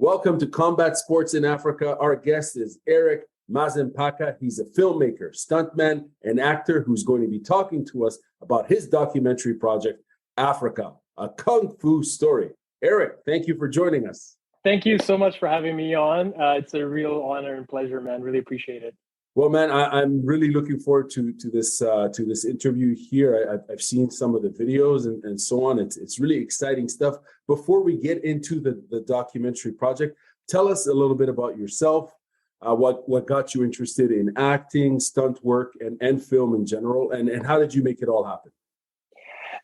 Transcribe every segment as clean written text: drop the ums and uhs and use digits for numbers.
Welcome to Combat Sports in Africa. Our guest is Eric Mazimpaka. He's a filmmaker, stuntman, and actor who's going to be talking to us about his documentary project, Africa, a Kung Fu story. Eric, thank you for joining us. Thank you so much for having me on. It's a real honor and pleasure, man. Really appreciate it. Well, man, I'm really looking forward to this interview here. I've seen some of the videos and so on. It's really exciting stuff. Before we get into the documentary project, tell us a little bit about yourself. What got you interested in acting, stunt work, and film in general, and how did you make it all happen?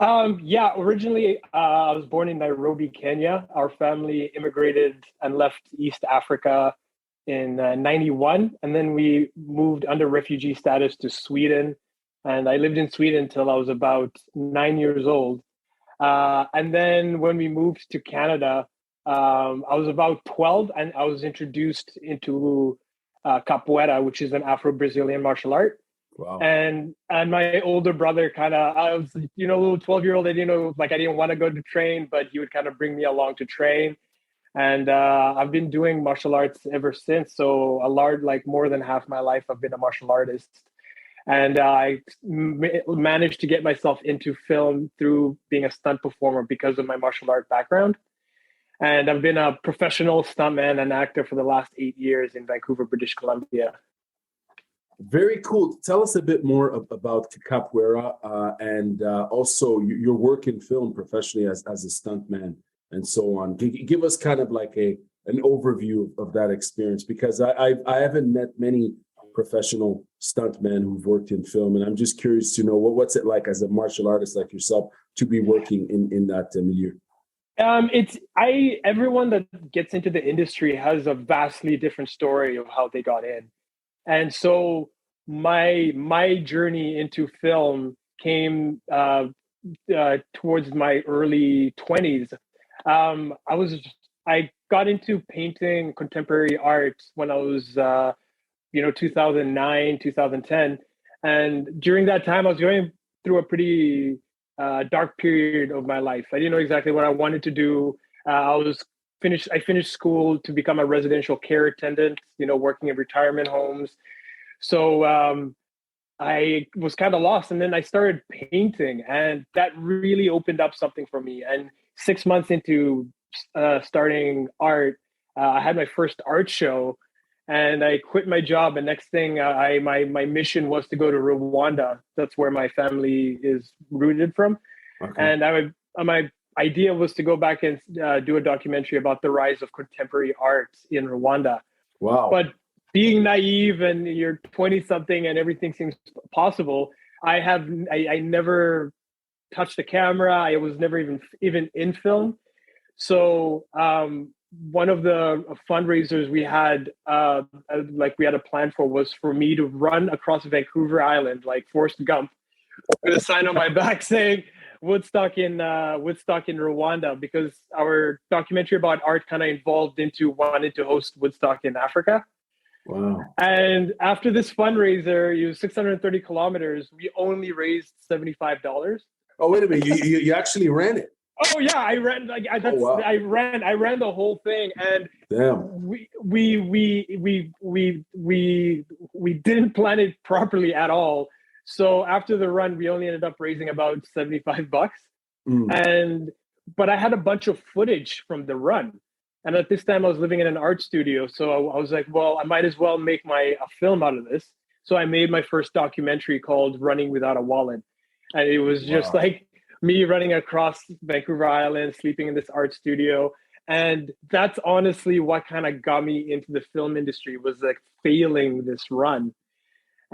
Originally I was born in Nairobi, Kenya. Our family immigrated and left East Africa in 91, and then we moved under refugee status to Sweden, and I lived in Sweden until I was about 9 years old. And then when we moved to Canada, I was about 12, and I was introduced into capoeira, which is an Afro-Brazilian martial art. Wow. And my older brother I was, a little 12-year-old, I didn't want to go to train, but he would kind of bring me along to train. And I've been doing martial arts ever since. So more than half my life, I've been a martial artist. And I managed to get myself into film through being a stunt performer because of my martial art background. And I've been a professional stuntman and actor for the last 8 years in Vancouver, British Columbia. Very cool. Tell us a bit more about capoeira and also your work in film professionally as a stuntman and so on. Give us kind of like an overview of that experience, because I haven't met many professional stuntmen who've worked in film, and I'm just curious to know what's it like as a martial artist like yourself to be working in that milieu. Everyone that gets into the industry has a vastly different story of how they got in. And so my journey into film came towards my early 20s. I got into painting contemporary art when I was 2009, 2010. And during that time, I was going through a pretty dark period of my life. I didn't know exactly what I wanted to do. I finished school to become a residential care attendant, working in retirement homes. So I was kind of lost, and then I started painting, and that really opened up something for me. And 6 months into starting art, I had my first art show, and I quit my job. And next thing, my mission was to go to Rwanda. That's where my family is rooted from. Okay. And my idea was to go back and do a documentary about the rise of contemporary art in Rwanda. Wow! But being naive, and you're 20-something and everything seems possible, I never touched the camera. I was never even in film. So one of the fundraisers we had a plan for was for me to run across Vancouver Island like Forrest Gump with a sign on my back saying Woodstock in Rwanda, because our documentary about art kind of evolved into wanting to host Woodstock in Africa. Wow. And after this fundraiser, it was 630 kilometers, we only raised $75. Oh, wait a minute. You actually ran it. Oh yeah, I ran wow. I ran the whole thing, and damn. We didn't plan it properly at all. So after the run, we only ended up raising about $75. But I had a bunch of footage from the run. And at this time I was living in an art studio. So I was like, well, I might as well make a film out of this. So I made my first documentary called Running Without a Wallet. And it was just like me running across Vancouver Island, sleeping in this art studio. And that's honestly what kind of got me into the film industry, was like failing this run.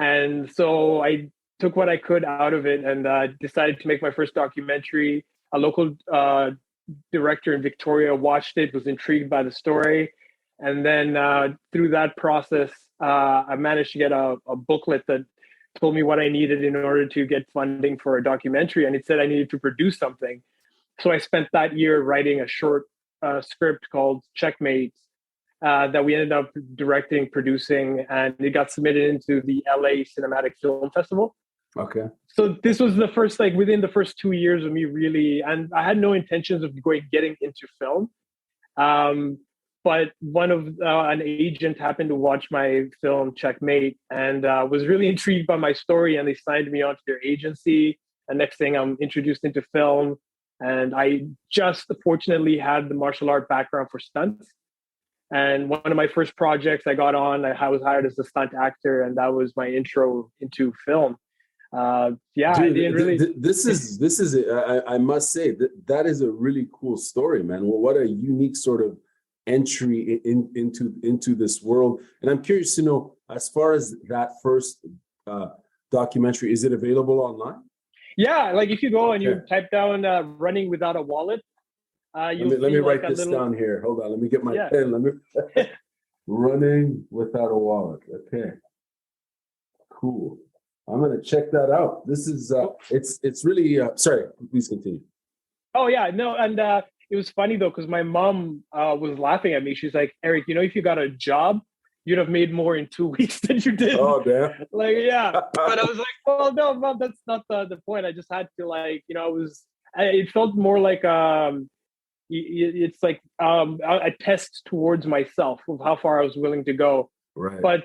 And so I took what I could out of it and decided to make my first documentary. A local director in Victoria watched it, was intrigued by the story. And then through that process, I managed to get a booklet that told me what I needed in order to get funding for a documentary. And it said I needed to produce something. So I spent that year writing a short script called Checkmate that we ended up directing, producing, and it got submitted into the LA Cinematic Film Festival. Okay. So this was the first, within the first 2 years of me really, and I had no intentions of getting into film. but one of an agent happened to watch my film Checkmate and was really intrigued by my story, and they signed me onto their agency. And next thing, I'm introduced into film, and I just fortunately had the martial art background for stunts. And one of my first projects I got on, I was hired as a stunt actor, and that was my intro into film. Yeah, Dude, I didn't really. I must say that is a really cool story, man. Well, what a unique sort of entry into this world. And I'm curious to know, as far as that first documentary, is it available online? Yeah, like if you go and you type down "running without a wallet," you'll let me see like write this down here. Hold on, let me get my Yeah. pen. Let me running without a wallet. Okay, cool. I'm gonna check that out. This is it's really sorry. Please continue. Oh yeah, no, and it was funny though because my mom was laughing at me. She's like, "Eric, you know, if you got a job, you'd have made more in 2 weeks than you did." Oh damn! Like yeah, but I was like, "Well, no, mom, that's not the point. I just had to like, you know, it felt more like it's like a test towards myself of how far I was willing to go." Right. But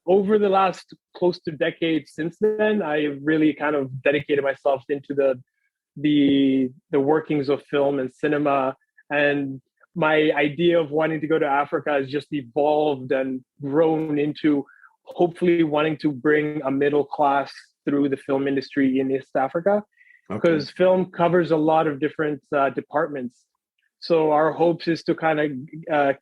over the last close to decade since then, I really kind of dedicated myself into the workings of film and cinema. And my idea of wanting to go to Africa has just evolved and grown into hopefully wanting to bring a middle class through the film industry in East Africa, because film covers a lot of different departments. So our hopes is to kind of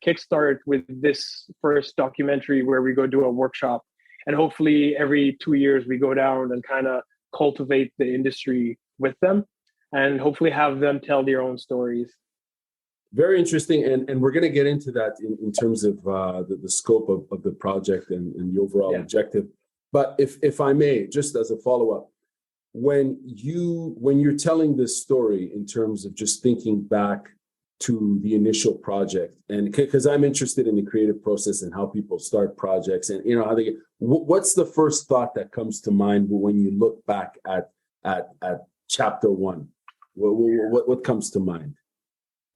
kickstart with this first documentary where we go do a workshop, and hopefully every 2 years we go down and kind of cultivate the industry with them, and hopefully have them tell their own stories. Very interesting, and we're going to get into that in terms of the scope of the project and the overall objective. But if I may, just as a follow-up, when you're telling this story in terms of just thinking back to the initial project, and because I'm interested in the creative process and how people start projects, and you know how they get, what's the first thought that comes to mind when you look back at chapter one? What comes to mind?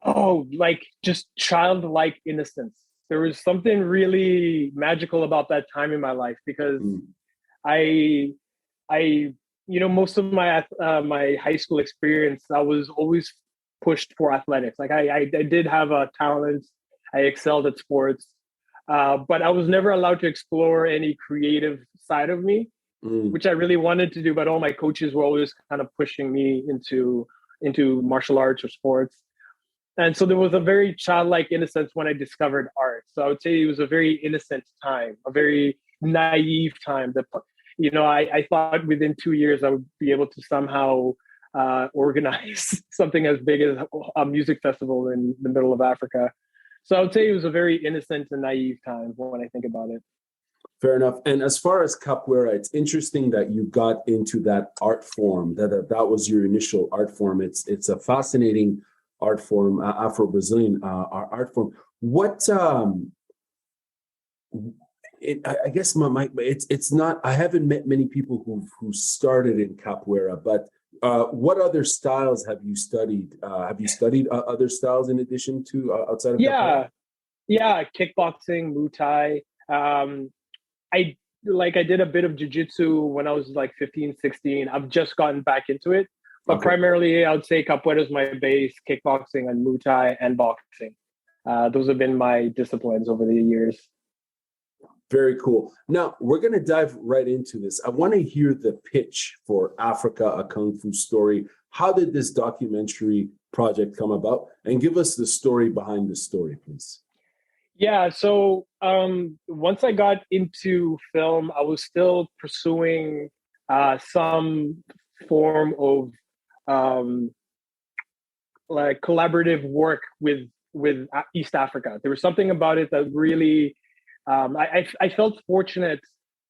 Oh, like just childlike innocence. There was something really magical about that time in my life, because I most of my my high school experience, I was always pushed for athletics. Like I did have a talent. I excelled at sports, but I was never allowed to explore any creative side of me, which I really wanted to do. But all my coaches were always kind of pushing me into martial arts or sports. And so there was a very childlike innocence when I discovered art. So I would say it was a very innocent time, a very naive time. That, you know, I thought within 2 years I would be able to somehow organize something as big as a music festival in the middle of Africa. So I would say it was a very innocent and naive time when I think about it. Fair enough. And as far as capoeira, it's interesting that you got into that art form. That was your initial art form. It's a fascinating art form, Afro-Brazilian art form. What I guess it's not. I haven't met many people who started in capoeira, but what other styles have you studied? Have you studied other styles in addition to outside of capoeira? Yeah, kickboxing, Muay Thai. I did a bit of jiu-jitsu when I was like 15, 16. I've just gotten back into it. But primarily, I would say capoeira is my base, kickboxing and Muay Thai and boxing. Those have been my disciplines over the years. Very cool. Now, we're going to dive right into this. I want to hear the pitch for Africa, a Kung Fu Story. How did this documentary project come about? And give us the story behind the story, please. Yeah, so once I got into film, I was still pursuing some form of like collaborative work with East Africa. There was something about it that really I felt fortunate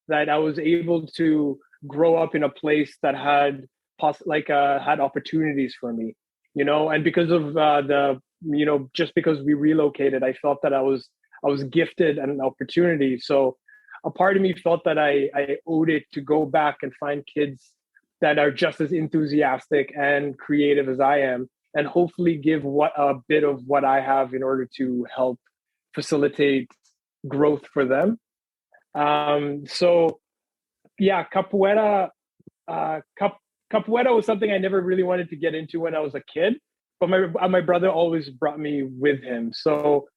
that I was able to grow up in a place that had had opportunities for me, you know. And because of just because we relocated, I felt that I was gifted an opportunity. So a part of me felt that I owed it to go back and find kids that are just as enthusiastic and creative as I am, and hopefully give a bit of what I have in order to help facilitate growth for them. So yeah, capoeira was something I never really wanted to get into when I was a kid, but my brother always brought me with him. So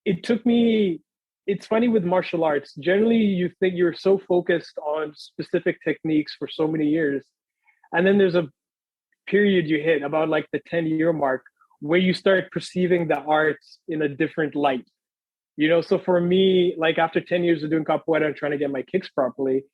it took me. It's funny with martial arts. Generally, you think you're so focused on specific techniques for so many years, and then there's a period you hit about like the 10-year mark where you start perceiving the arts in a different light. So for me, like after 10 years of doing capoeira and trying to get my kicks properly,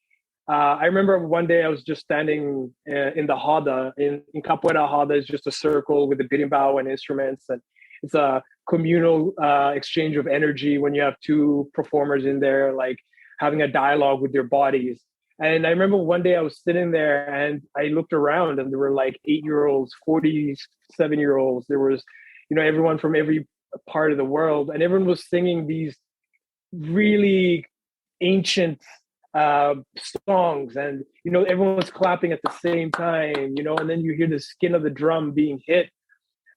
I remember one day I was just standing in the roda. In capoeira, roda is just a circle with a berimbau and instruments, and it's a communal exchange of energy when you have two performers in there, like having a dialogue with their bodies. And I remember one day I was sitting there and I looked around and there were like 8-year-olds, 47-year-olds. There was, everyone from every part of the world, and everyone was singing these really ancient songs, and everyone was clapping at the same time, and then you hear the skin of the drum being hit,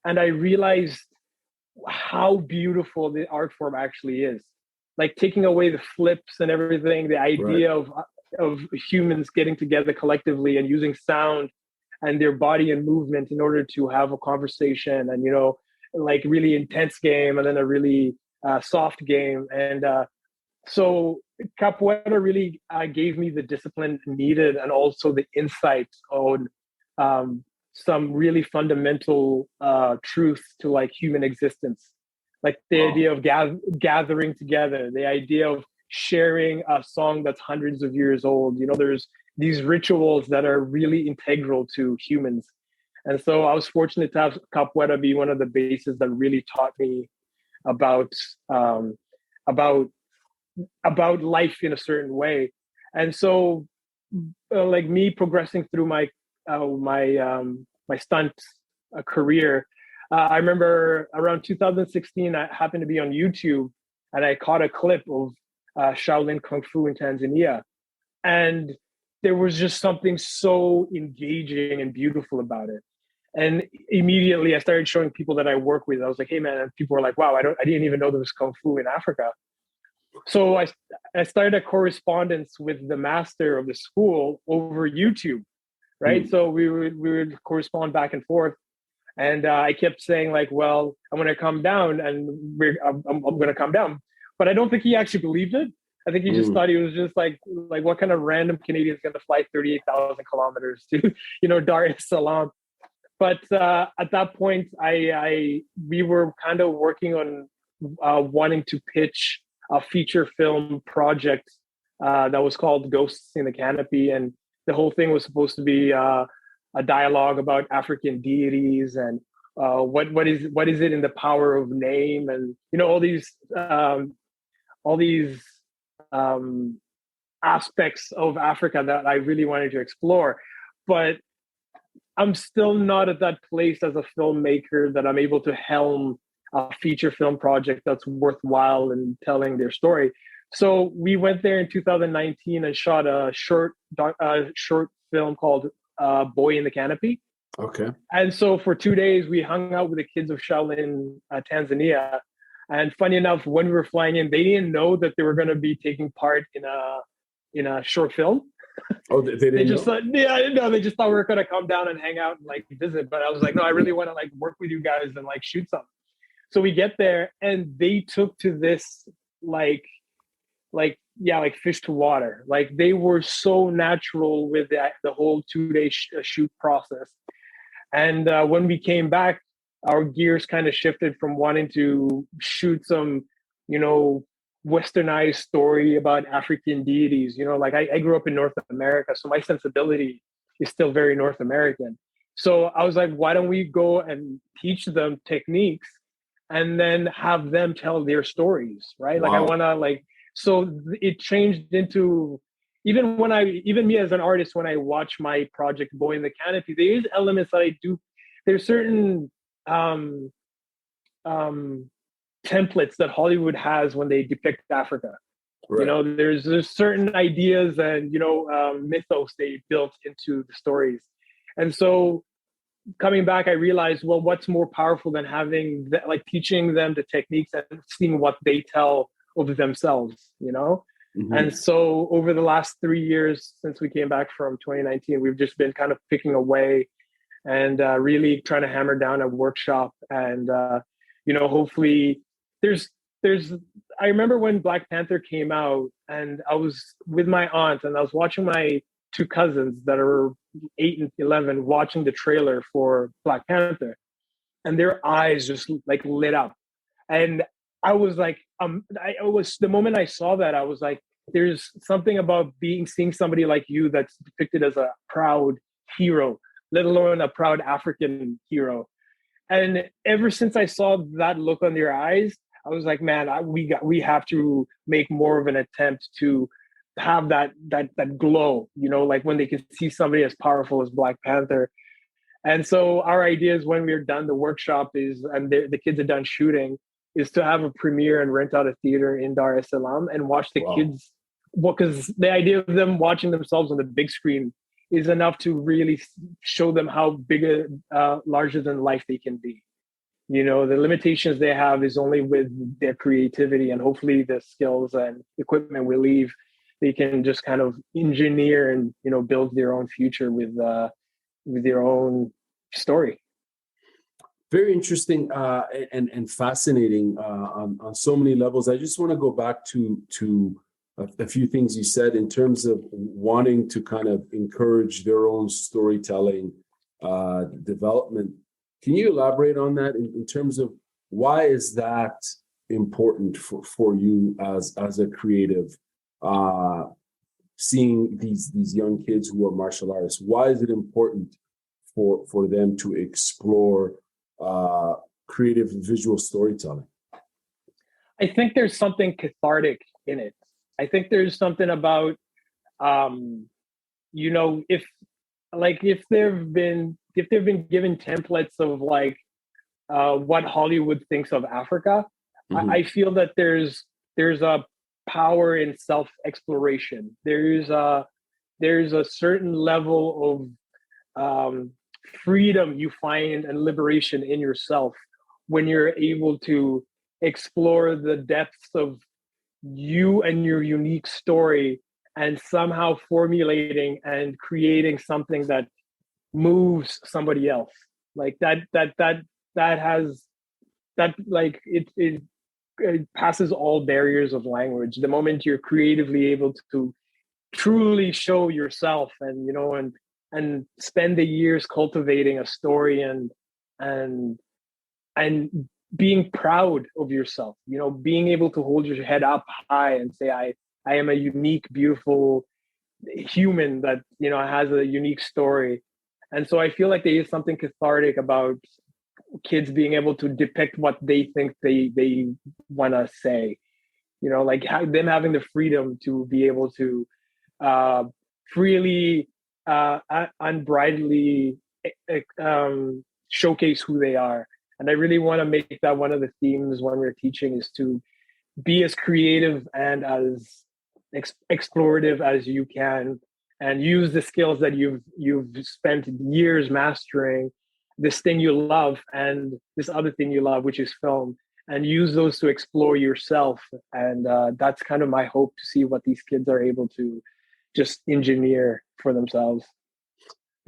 and I realized how beautiful the art form actually is. Like taking away the flips and everything, the idea of humans getting together collectively and using sound and their body and movement in order to have a conversation, and like really intense game and then a really soft game. And so capoeira really gave me the discipline needed and also the insights on some really fundamental truths to like human existence, like the idea of gathering together, the idea of sharing a song that's hundreds of years old. There's these rituals that are really integral to humans. And so I was fortunate to have capoeira be one of the bases that really taught me about life in a certain way. And so like me progressing through my stunt career, I remember around 2016 I happened to be on YouTube and I caught a clip of Shaolin Kung Fu in Tanzania, and there was just something so engaging and beautiful about it. And immediately I started showing people that I work with. I was like, hey man, and people were like, wow, I didn't even know there was Kung Fu in Africa. So I started a correspondence with the master of the school over YouTube, right? So we would correspond back and forth. And I kept saying like, well, I'm going to come down and I'm going to come down. But I don't think he actually believed it. I think he just thought he was just like what kind of random Canadian is going to fly 38,000 kilometers to, Dar es Salaam. But at that point, we were kind of working on wanting to pitch a feature film project that was called Ghosts in the Canopy. And the whole thing was supposed to be a dialogue about African deities and what is it in the power of name, and all these aspects of Africa that I really wanted to explore. But I'm still not at that place as a filmmaker that I'm able to helm a feature film project that's worthwhile and telling their story. So we went there in 2019 and shot a short film called Boy in the Canopy. Okay. And so for 2 days, we hung out with the kids of Shaolin Tanzania. And funny enough, when we were flying in, they didn't know that they were going to be taking part in a short film. Oh, they didn't. They just thought, they just thought we were going to come down and hang out and like visit. But I was like, no, I really want to like work with you guys and like shoot something. So we get there, and they took to this like fish to water. Like they were so natural with the whole 2-day shoot process. And when we came back, our gears kind of shifted from wanting to shoot some, westernized story about African deities. Like I grew up in North America, so my sensibility is still very North American. So I was like, why don't we go and teach them techniques and then have them tell their stories, right? Wow. Like I want to so it changed into, even me as an artist, when I watch my project Boy in the Canopy, there is elements that I do. There's certain templates that Hollywood has when they depict Africa. Right. There's certain ideas and mythos they built into the stories, and so coming back, I realized, well, what's more powerful than having like teaching them the techniques and seeing what they tell of themselves, you know? And so over the last 3 years since we came back from 2019, we've just been kind of picking away and really trying to hammer down a workshop. And hopefully there's I remember when Black Panther came out, and I was with my aunt and I was watching my two cousins that are 8 and 11 watching the trailer for Black Panther, and their eyes just like lit up. And I was like, the moment I saw that, I was like, there's something about seeing somebody like you that's depicted as a proud hero, let alone a proud African hero. And ever since I saw that look on their eyes, I was like, man, we have to make more of an attempt to have that glow, like when they can see somebody as powerful as Black Panther. And so our idea is, when we're done the workshop and the kids are done shooting, is to have a premiere and rent out a theater in Dar es Salaam and watch the kids. Because the idea of them watching themselves on the big screen is enough to really show them how big larger than life they can be. The limitations they have is only with their creativity, and hopefully the skills and equipment we leave, they can just kind of engineer and build their own future with their own story. Very interesting and fascinating on so many levels. I just want to go back to a few things you said in terms of wanting to kind of encourage their own storytelling development. Can you elaborate on that in terms of why is that important for you as a creative, seeing these young kids who are martial artists? Why is it important for them to explore creative visual storytelling? I think there's something cathartic in it. I think there's something about, if they've been given templates of like what Hollywood thinks of Africa, I feel that there's a power in self-exploration. There's a certain level of freedom you find and liberation in yourself when you're able to explore the depths of you and your unique story, and somehow formulating and creating something that moves somebody else. Like that has that, like it passes all barriers of language. The moment you're creatively able to truly show yourself, and spend the years cultivating a story and being proud of yourself, being able to hold your head up high and say, I am a unique, beautiful human that, has a unique story. And so I feel like there is something cathartic about kids being able to depict what they think they want to say, like them having the freedom to be able to freely, unbridledly showcase who they are. And I really want to make that one of the themes when we're teaching, is to be as creative and as explorative as you can, and use the skills that you've spent years mastering, this thing you love and this other thing you love, which is film, and use those to explore yourself. And that's kind of my hope, to see what these kids are able to just engineer for themselves.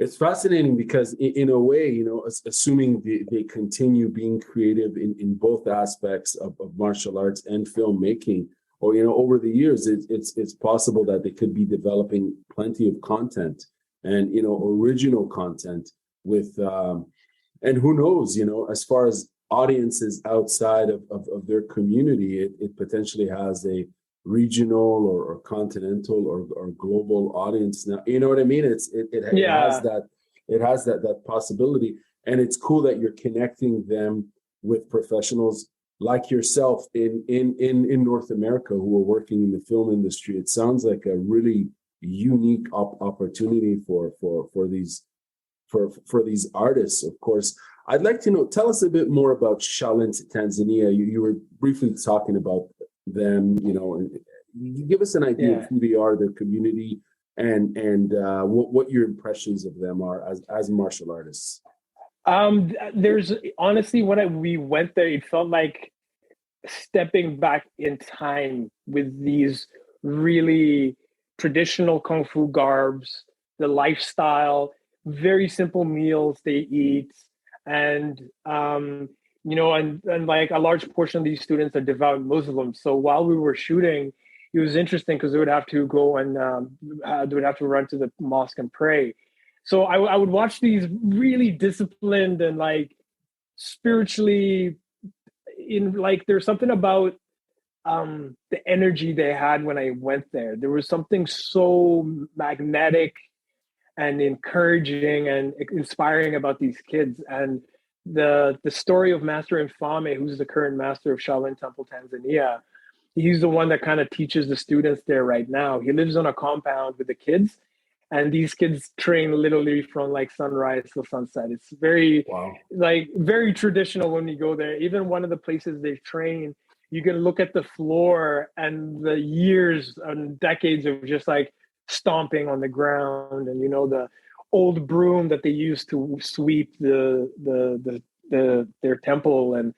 It's fascinating because in a way, assuming they continue being creative in both aspects of martial arts and filmmaking, or, over the years, it's possible that they could be developing plenty of content and, original content with, and who knows, as far as audiences outside of their community, it potentially has a regional or continental or global audience now. You know what I mean? It has that possibility, and it's cool that you're connecting them with professionals like yourself in North America who are working in the film industry. It sounds like a really unique opportunity for these artists. Of course, I'd like to know. Tell us a bit more about Shaolin Tanzania. You were briefly talking about them, and give us an idea of who they are, their community, and what your impressions of them are as martial artists. There's honestly, we went there, it felt like stepping back in time with these really traditional kung fu garbs, the lifestyle, very simple meals they eat, and and like a large portion of these students are devout Muslims. So while we were shooting, it was interesting because they would have to go and they would have to run to the mosque and pray. So I would watch these really disciplined and like spiritually in like there's something about the energy they had when I went there. There was something so magnetic and encouraging and inspiring about these kids. And the story of Master Mfaume, who's the current master of Shaolin Temple, Tanzania, he's the one that kind of teaches the students there right now. He lives on a compound with the kids, and these kids train literally from like sunrise till sunset. It's very Wow. like very traditional when you go there. Even one of the places they train, you can look at the floor and the years and decades of just like stomping on the ground, and the old broom that they used to sweep their temple, and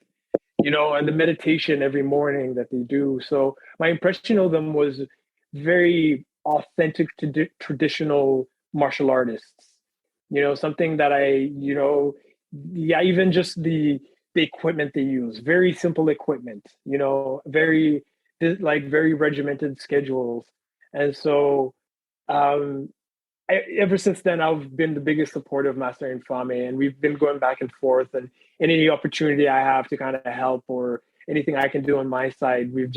and the meditation every morning that they do. So my impression of them was very authentic to traditional martial artists. Something that yeah, even just the equipment they use, very simple equipment. Very like very regimented schedules, and so um, ever since then, I've been the biggest supporter of Master Infame, and we've been going back and forth. And any opportunity I have to kind of help or anything I can do on my side, we've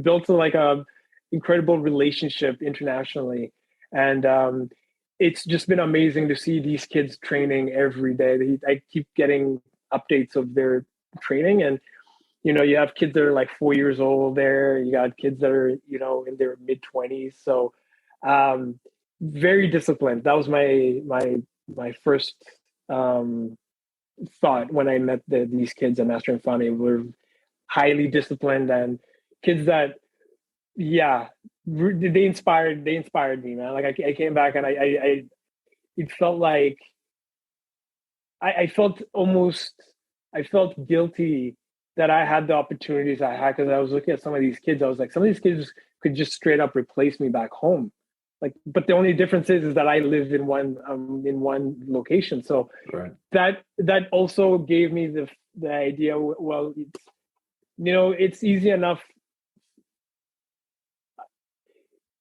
built like a incredible relationship internationally, and it's just been amazing to see these kids training every day. I keep getting updates of their training, and you have kids that are like 4 years old there. You got kids that are in their mid-20s. So very disciplined. That was my first thought when I met these kids at Master and Fami. Were highly disciplined and kids that, yeah, they inspired me, man. Like I came back and I it felt like I felt guilty that I had the opportunities I had, because I was looking at some of these kids. I was like, some of these kids could just straight up replace me back home. Like, but the only difference is that I live in one location. So Right. that also gave me the idea. Well, it's easy enough.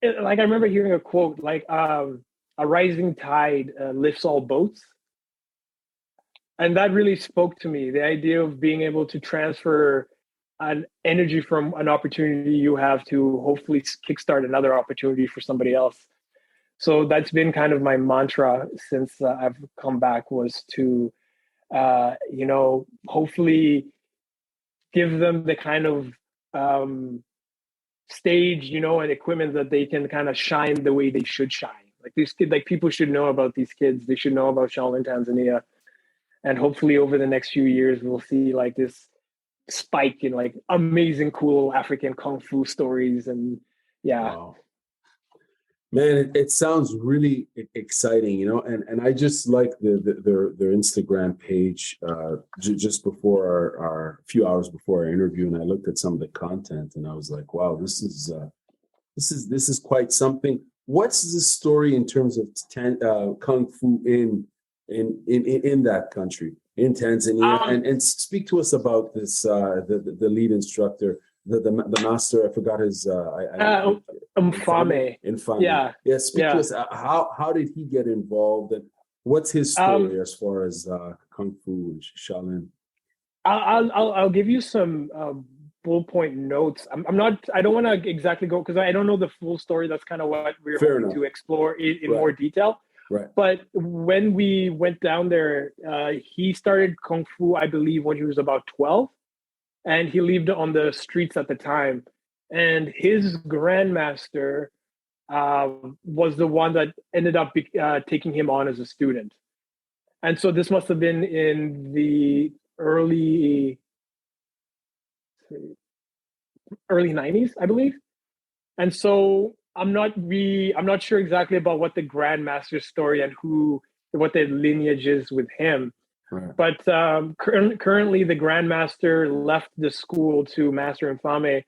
Like I remember hearing a quote like, "A rising tide lifts all boats." And that really spoke to me, the idea of being able to transfer an energy from an opportunity you have to hopefully kickstart another opportunity for somebody else. So that's been kind of my mantra since I've come back, was to, hopefully give them the kind of stage, and equipment that they can kind of shine the way they should shine. Like these kids, like people should know about these kids. They should know about Shaolin Tanzania. And hopefully over the next few years, we'll see like this spike in like amazing, cool African Kung Fu stories. And yeah. Wow. Man, it sounds really exciting, and I just like their Instagram page just before our few hours before our interview, and I looked at some of the content, and I was like, wow, this is quite something. What's the story in terms of Kung Fu in that country, in Tanzania, and speak to us about this the lead instructor, the master. I forgot his Mfaume. Infame. Yeah. Speak to us. How did he get involved, and what's his story as far as Kung Fu and Shaolin? I'll give you some bullet point notes. I don't want to exactly go, because I don't know the full story. That's kind of what we're hoping to explore in more detail. Right. But when we went down there, he started Kung Fu, I believe, when he was about 12. And he lived on the streets at the time. And his grandmaster was the one that ended up taking him on as a student. And so this must have been in the early 90s, I believe. And so I'm not sure exactly about what the grandmaster's story and what the lineage is with him. Right. But currently, the Grandmaster left the school to Master Mfaume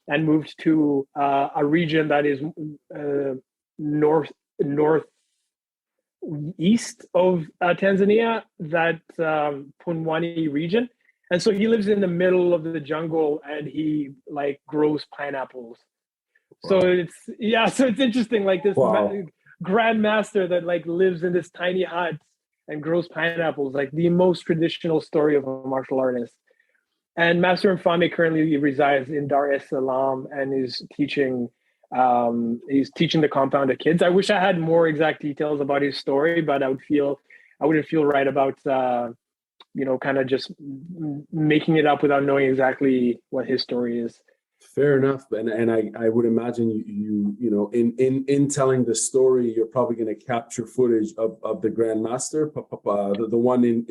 and moved to a region that is northeast of Tanzania, that Pumwani region. And so he lives in the middle of the jungle and he like grows pineapples. Wow. So it's interesting, like this grandmaster that like lives in this tiny hut and grows pineapples, like the most traditional story of a martial artist. And Master Mfaume currently resides in Dar es Salaam and is teaching the compound to kids. I wish I had more exact details about his story, but I wouldn't feel right about kind of just making it up without knowing exactly what his story is. Fair enough, and I would imagine in telling the story, you're probably going to capture footage of the Grandmaster, the one in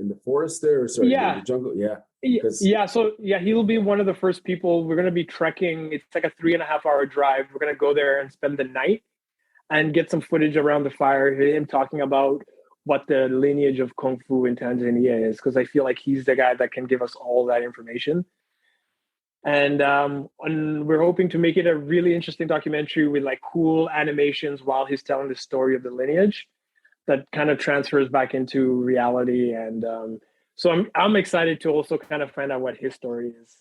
the forest there, or sorry, in the jungle, So he'll be one of the first people. We're going to be trekking. It's like a 3.5 hour drive. We're going to go there and spend the night and get some footage around the fire. Him talking about what the lineage of Kung Fu in Tanzania is, because I feel like he's the guy that can give us all that information. And we're hoping to make it a really interesting documentary with like cool animations while he's telling the story of the lineage that kind of transfers back into reality. And so I'm excited to also kind of find out what his story is.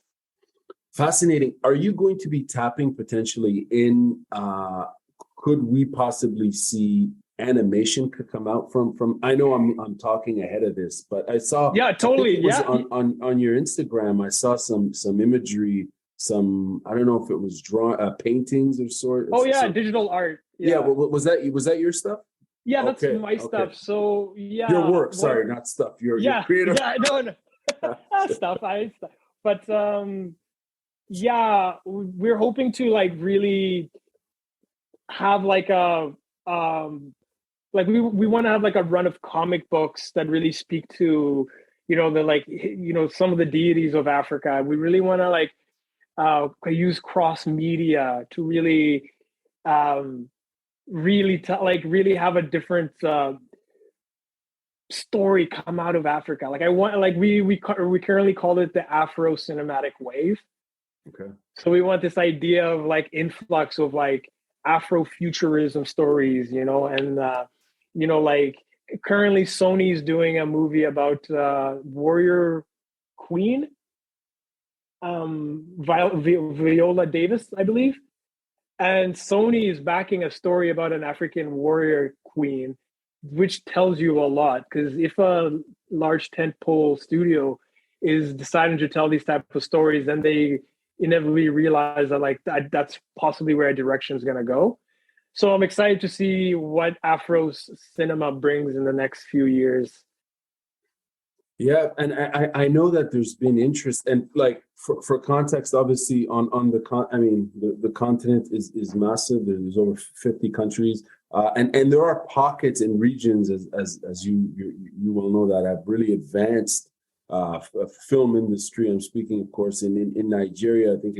Fascinating. Are you going to be tapping potentially in? Could we possibly see animation could come out from? I know I'm talking ahead of this, but I saw totally on your Instagram. I saw some imagery, I don't know if it was paintings or sort. Digital art. Was that your stuff? Yeah, that's my stuff. So your work. Sorry, not stuff. Your creative. No. stuff. But we're hoping to like really have like a like we want to have like a run of comic books that really speak to some of the deities of Africa. We really want to like use cross media to really really have a different story come out of Africa. Like I want, like we currently call it the Afro cinematic wave. Okay. So we want this idea of like influx of like Afrofuturism stories, and like currently Sony's doing a movie about Warrior Queen, Viola Davis, I believe. And Sony is backing a story about an African warrior queen, which tells you a lot. Because if a large tentpole studio is deciding to tell these type of stories, then they inevitably realize that that's possibly where a direction is going to go. So I'm excited to see what Afro cinema brings in the next few years. Yeah, and I know that there's been interest, and like for context, obviously on the continent is massive. There's over 50 countries, and there are pockets and regions, as you will know, that have really advanced film industry. I'm speaking, of course, in Nigeria. I think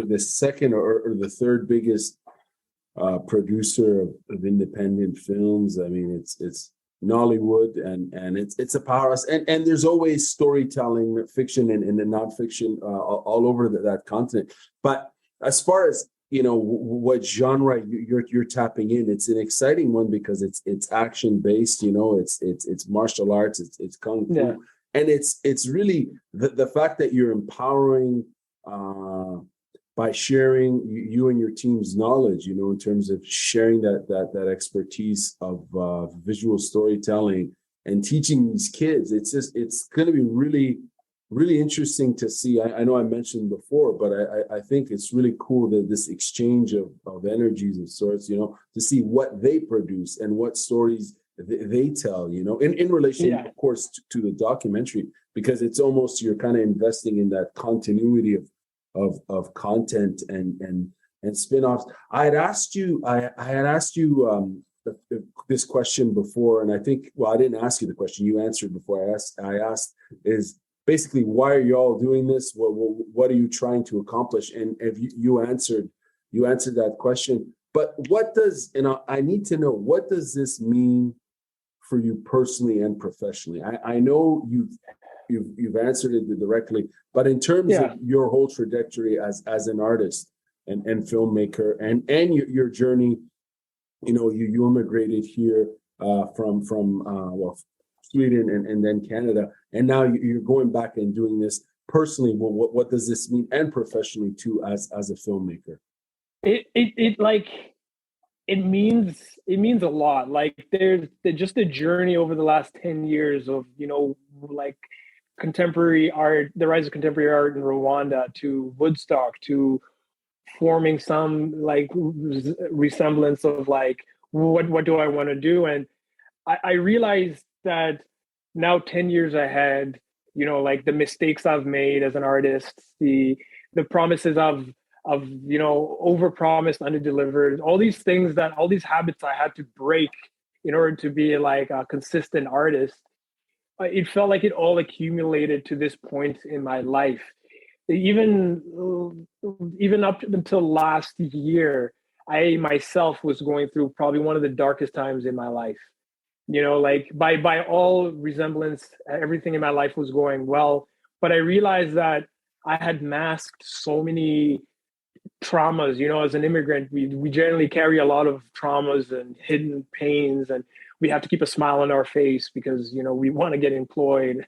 the second or the third biggest producer of independent films. I mean, it's Nollywood, and it's a powerhouse, and there's always storytelling, fiction and the nonfiction all over that continent. But as far as what genre you're tapping in, it's an exciting one because it's action based. It's martial arts, it's kung fu, and it's really the fact that you're empowering by sharing you and your team's knowledge, in terms of sharing that expertise of visual storytelling and teaching these kids. It's going to be really, really interesting to see. I know I mentioned before, but I think it's really cool that this exchange of energies of sorts, to see what they produce and what stories they tell, in relation, of course, to the documentary, because it's almost, you're kind of investing in that continuity of content and spin-offs. I had asked you this question before, and I think, well, I didn't ask you the question. You answered before I asked is basically, why are you all doing this? What are you trying to accomplish? And if you answered that question. But what does, I need to know, what does this mean for you personally and professionally? I know you've answered it directly, but in terms of your whole trajectory as an artist and filmmaker and your journey, you immigrated here from Sweden and then Canada, and now you're going back and doing this personally. Well, what does this mean, and professionally too, as a filmmaker? It means a lot. Like there's just a journey over the last 10 years of, like contemporary art, the rise of contemporary art in Rwanda, to Woodstock, to forming some like resemblance of like, what do I want to do? And I realized that now 10 years ahead, like the mistakes I've made as an artist, the promises of overpromised, underdelivered, all these things, all these habits I had to break in order to be like a consistent artist. It felt like it all accumulated to this point in my life. Even up until last year, I myself was going through probably one of the darkest times in my life. Like by all resemblance, everything in my life was going well, but I realized that I had masked so many traumas. As an immigrant, we generally carry a lot of traumas and hidden pains, and we have to keep a smile on our face because we want to get employed.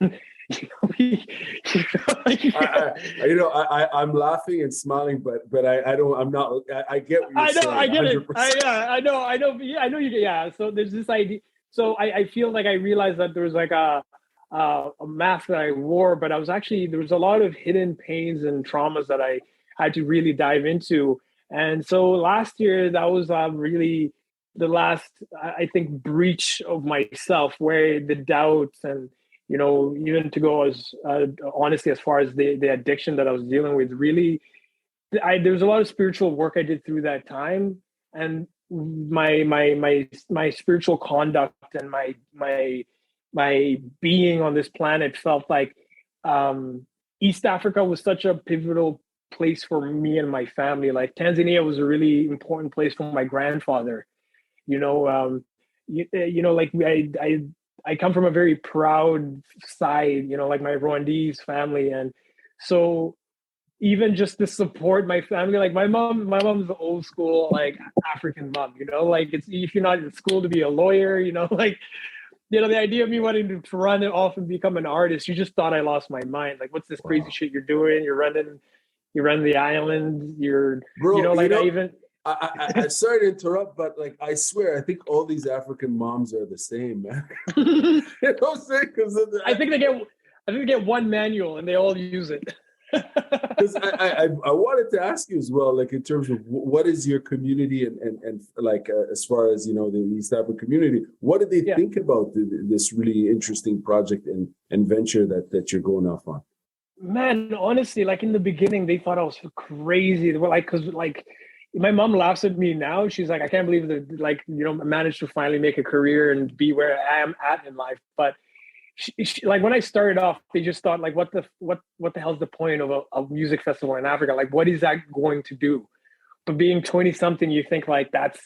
I'm laughing and smiling, but I'm not. I get what you're saying. I get 100%. It. I know. Yeah, I know you. Yeah. So there's this idea. So I feel like I realized that there was like a mask that I wore, but there was a lot of hidden pains and traumas that I had to really dive into. And so last year, that was really the last, I think, breach of myself, where the doubts and, even to go as honestly as far as the addiction that I was dealing with, really, there was a lot of spiritual work I did through that time. And my spiritual conduct and my being on this planet felt like East Africa was such a pivotal place for me and my family. Like Tanzania was a really important place for my grandfather. Like I come from a very proud side, like my Rwandese family, and so even just to support my family, like my mom's the old school like African mom. Like it's, if you're not in school to be a lawyer, like the idea of me wanting to run it off and become an artist, you just thought I lost my mind. Like, what's this crazy shit you're doing? You run the island. Bro, I sorry to interrupt, but like I swear, I think all these African moms are the same, man. I think they get one manual and they all use it. Because I wanted to ask you as well, like in terms of what is your community and like as far as the East African community, what do they think about this really interesting project and venture that you're going off on? Man, honestly, like in the beginning, they thought I was crazy. They were like, because like my mom laughs at me now. She's like, I can't believe that, like, I managed to finally make a career and be where I am at in life. But she, like when I started off, they just thought like, what the hell's the point of a music festival in Africa? Like, what is that going to do? But being 20 something, you think like that's.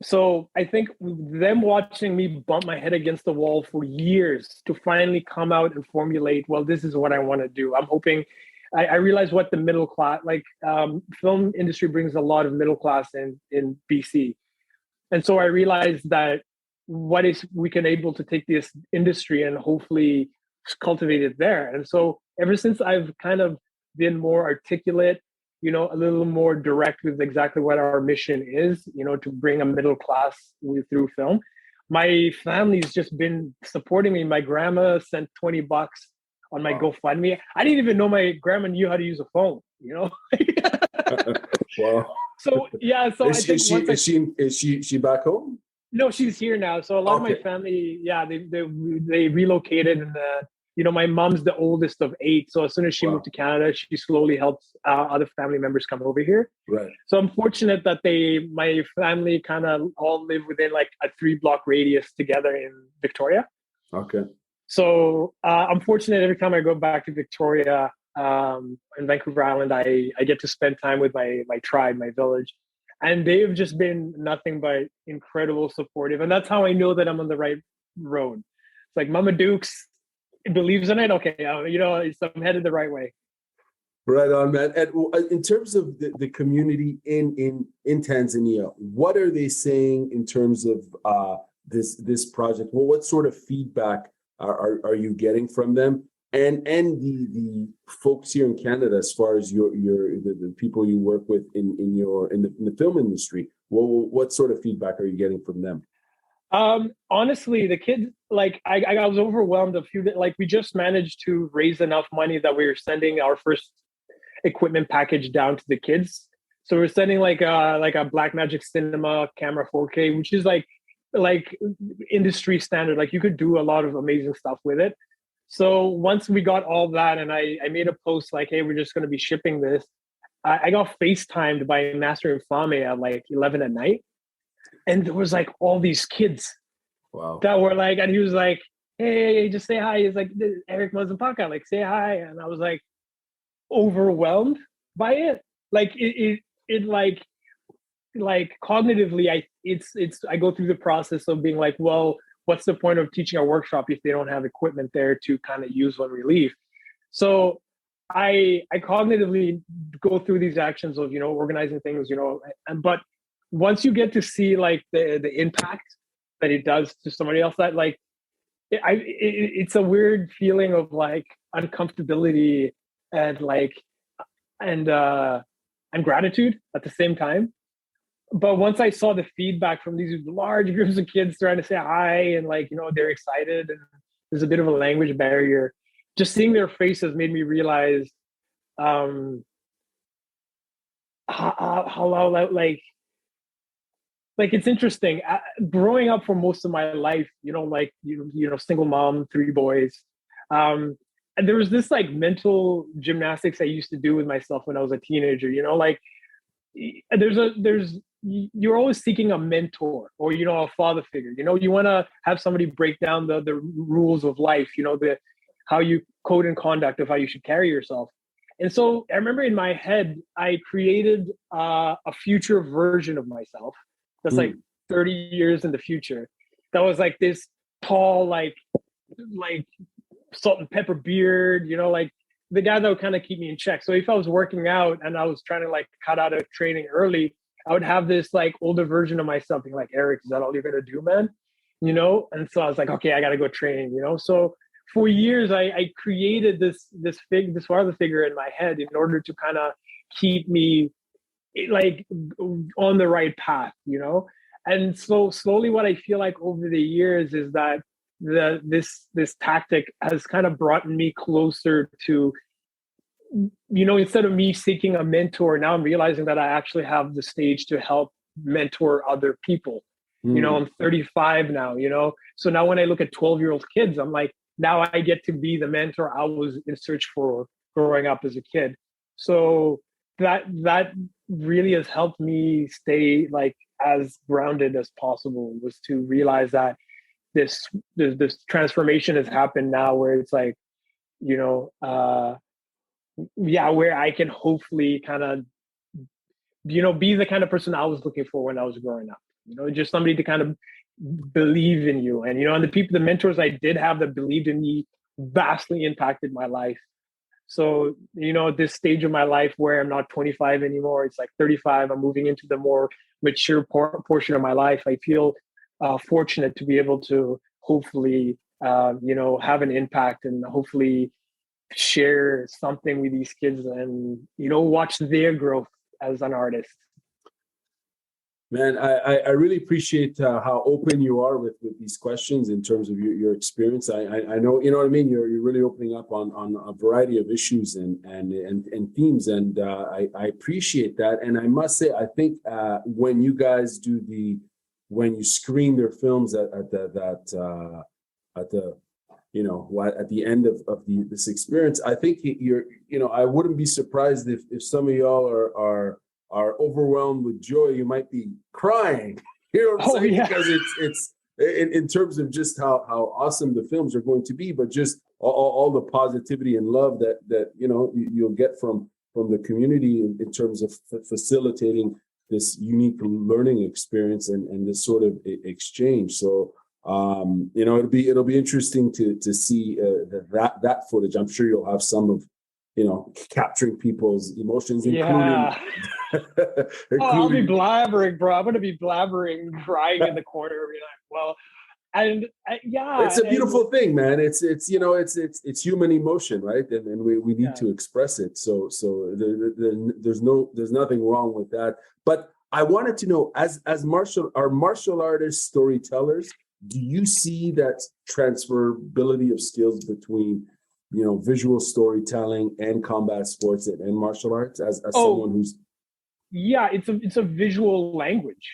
So I think them watching me bump my head against the wall for years to finally come out and formulate, well, this is what I want to do. I'm hoping I realize what the middle class, like film industry brings a lot of middle class in BC. And so I realized that what is we can able to take this industry and hopefully cultivate it there. And so ever since I've kind of been more articulate, a little more direct with exactly what our mission is, to bring a middle class through film. My family's just been supporting me. My grandma sent $20 on my GoFundMe. I didn't even know my grandma knew how to use a phone, Wow. So yeah, so is she back home? No, she's here now. So a lot of my family, they relocated, and my mom's the oldest of 8. So as soon as she moved to Canada, she slowly helped other family members come over here. Right. So I'm fortunate that my family kind of all live within like a 3-block radius together in Victoria. Okay. So I'm fortunate every time I go back to Victoria, in Vancouver Island, I get to spend time with my tribe, my village. And they've just been nothing but incredible supportive. And that's how I know that I'm on the right road. It's like Mama Dukes believes in it. Okay, I'm headed the right way. Right on, man. And in terms of the community in Tanzania, what are they saying in terms of this project? Well, what sort of feedback are you getting from them? And the folks here in Canada, as far as the people you work with in the film industry, what sort of feedback are you getting from them? Honestly, the kids, like I was overwhelmed we just managed to raise enough money that we were sending our first equipment package down to the kids. So we're sending like a Blackmagic Cinema camera 4K, which is like industry standard. Like you could do a lot of amazing stuff with it. So once we got all that, and I made a post like, hey, we're just going to be shipping this. I got FaceTimed by Master Mfaume at like 11 at night. And there was like all these kids that were like, and he was like, hey, just say hi. He's like, Eric Mazimpaka, like say hi. And I was like overwhelmed by it. Like it like cognitively, I go through the process of being like, well, what's the point of teaching a workshop if they don't have equipment there to kind of use when we leave? So I cognitively go through these actions of, organizing things, but once you get to see like the impact that it does to somebody else, that like, it's a weird feeling of like uncomfortability and like, and gratitude at the same time. But once I saw the feedback from these large groups of kids trying to say hi and like, they're excited and there's a bit of a language barrier, just seeing their faces made me realize how like it's interesting. Growing up for most of my life, single mom, 3 boys. And there was this like mental gymnastics I used to do with myself when I was a teenager, like you're always seeking a mentor or a father figure. You want to have somebody break down the rules of life, how you code and conduct of how you should carry yourself. And so I remember in my head I created a future version of myself that's like 30 years in the future, that was like this tall, like salt and pepper beard, like the guy that would kind of keep me in check. So if I was working out and I was trying to like cut out of training early, I would have this like older version of myself being like, Eric, is that all you're going to do, man? And so I was like, okay, I got to go train, So for years, I created this father figure in my head in order to kind of keep me like on the right path, And so slowly what I feel like over the years is that this tactic has kind of brought me closer to, instead of me seeking a mentor, now I'm realizing that I actually have the stage to help mentor other people. I'm 35 now, so now when I look at 12-year-old kids, I'm like, now I get to be the mentor I was in search for growing up as a kid. So that really has helped me stay like as grounded as possible, was to realize that this transformation has happened now where it's like, where I can hopefully kind of, be the kind of person I was looking for when I was growing up, just somebody to kind of believe in you. And, and the mentors I did have that believed in me vastly impacted my life. So, this stage of my life where I'm not 25 anymore, it's like 35, I'm moving into the more mature portion of my life. I feel fortunate to be able to hopefully, have an impact and hopefully share something with these kids and, watch their growth as an artist. Man, I really appreciate how open you are with these questions in terms of your experience. I know, you know what I mean? You're really opening up on a variety of issues and themes, and I appreciate that. And I must say, I think when you guys when you screen their films at the end of this experience, I think I wouldn't be surprised if some of y'all are overwhelmed with joy. You might be crying, what I'm saying? Yeah. Because it's in terms of just how awesome the films are going to be, but just all the positivity and love that you'll get from the community in terms of facilitating this unique learning experience and this sort of exchange. So It'll be interesting to see that footage. I'm sure you'll have some of capturing people's emotions, including. Yeah. Oh, I'll be blabbering, bro. I'm gonna be blabbering, crying in the corner every night. Well, and yeah, it's a beautiful thing, man. It's human emotion, right? And we need to express it. So there's nothing wrong with that. But I wanted to know, as martial artists storytellers, do you see that transferability of skills between visual storytelling and combat sports and martial arts as someone who's it's a visual language,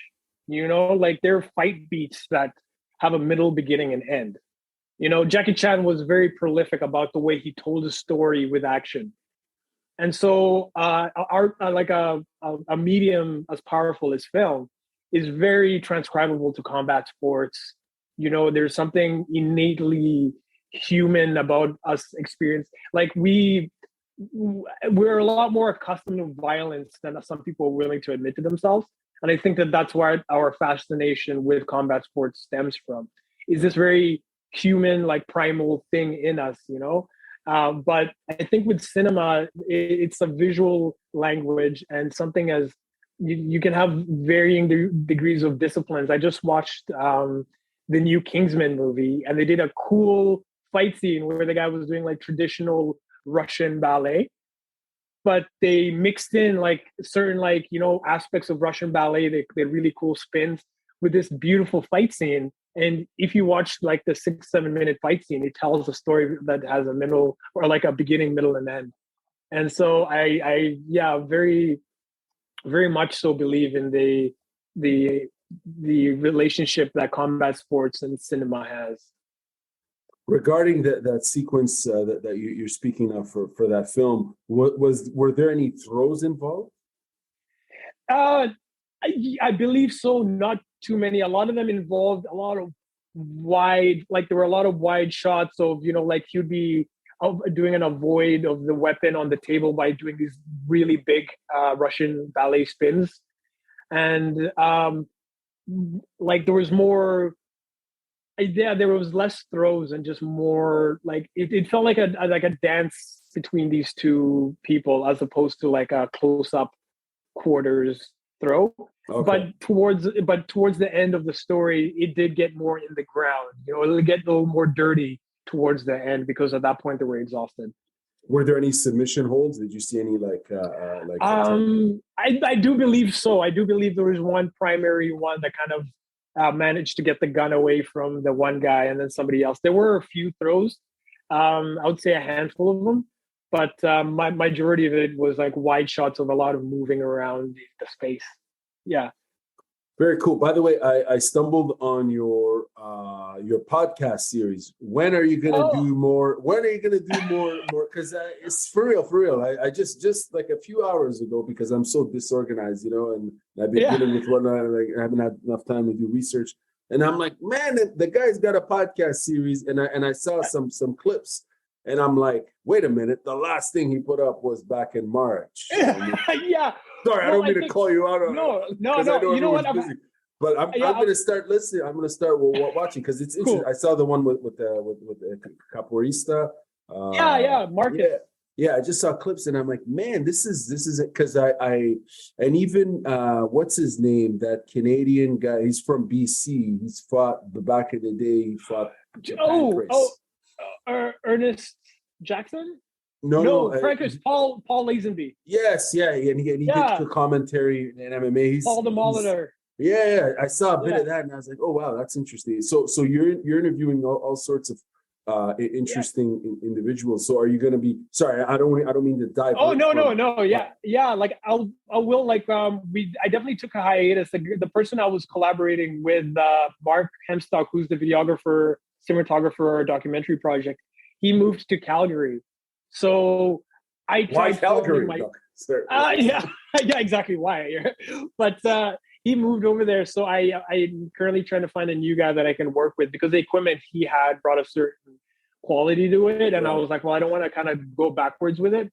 like there are fight beats that have a middle, beginning, and end. Jackie Chan was very prolific about the way he told a story with action. And so art, like a medium as powerful as film, is very transcribable to combat sports. There's something innately human about us experience. Like we're a lot more accustomed to violence than some people are willing to admit to themselves. And I think that that's where our fascination with combat sports stems from, is this very human, like primal thing in us, but I think with cinema, it's a visual language and something as you can have varying degrees of disciplines. I just watched the new Kingsman movie, and they did a cool fight scene where the guy was doing like traditional Russian ballet, but they mixed in like certain aspects of Russian ballet. They really cool spins with this beautiful fight scene. And if you watch like the 6-7 minute fight scene, it tells a story that has a middle, or like a beginning, middle, and end. And so I very, very much so believe in the relationship that combat sports and cinema has. Regarding that sequence that you're speaking of for that film, were there any throws involved? I believe so. Not too many. A lot of them involved a lot of wide, like there were a lot of wide shots of, like he'd be doing an avoid of the weapon on the table by doing these really big Russian ballet spins. And like there was more, there was less throws and just more like it felt like a dance between these two people as opposed to like a close-up quarters throw. Okay. But towards the end of the story, it did get more in the ground. It'll get a little more dirty towards the end because at that point they were exhausted. Were there any submission holds? Did you see any I do believe so. I do believe there was one primary one that kind of managed to get the gun away from the one guy and then somebody else. There were a few throws. I would say a handful of them, but my majority of it was like wide shots of a lot of moving around the space. Yeah. Very cool. By the way, I stumbled on your podcast series. When are you gonna do more? When are you gonna do more? Because it's for real. I just like a few hours ago, because I'm so disorganized, and I've been dealing with whatnot. Like I haven't had enough time to do research, and I'm like, man, the guy's got a podcast series, and I saw some clips. And I'm like, wait a minute, the last thing he put up was back in March. Yeah. Sorry, I don't mean to call you out on it. No. You know what? But I'm going to start listening. I'm going to start watching because it's interesting. Cool. I saw the one with the capoeirista. Marcus. Yeah, I just saw clips and I'm like, man, this is it. Because I and even what's his name? That Canadian guy. He's from BC. He's fought back in the day. He fought Japan. Ernest Jackson. No, Francis Paul Lazenby. Yes, and he did the commentary in MMA. He's Paul the Molitor. Yeah, I saw a bit of that, and I was like, "Oh wow, that's interesting." So you're interviewing all sorts of interesting individuals. So are you going to be? Sorry, I don't mean to dive. Oh no. Yeah. Like I will. Like I definitely took a hiatus. The person I was collaborating with, Mark Hemstock, who's the videographer, cinematographer, documentary project. He moved to Calgary. So I tried. Why Calgary? Yeah, exactly why. But he moved over there, so I'm currently trying to find a new guy that I can work with because the equipment he had brought a certain quality to it, and I was like, well, I don't want to kind of go backwards with it.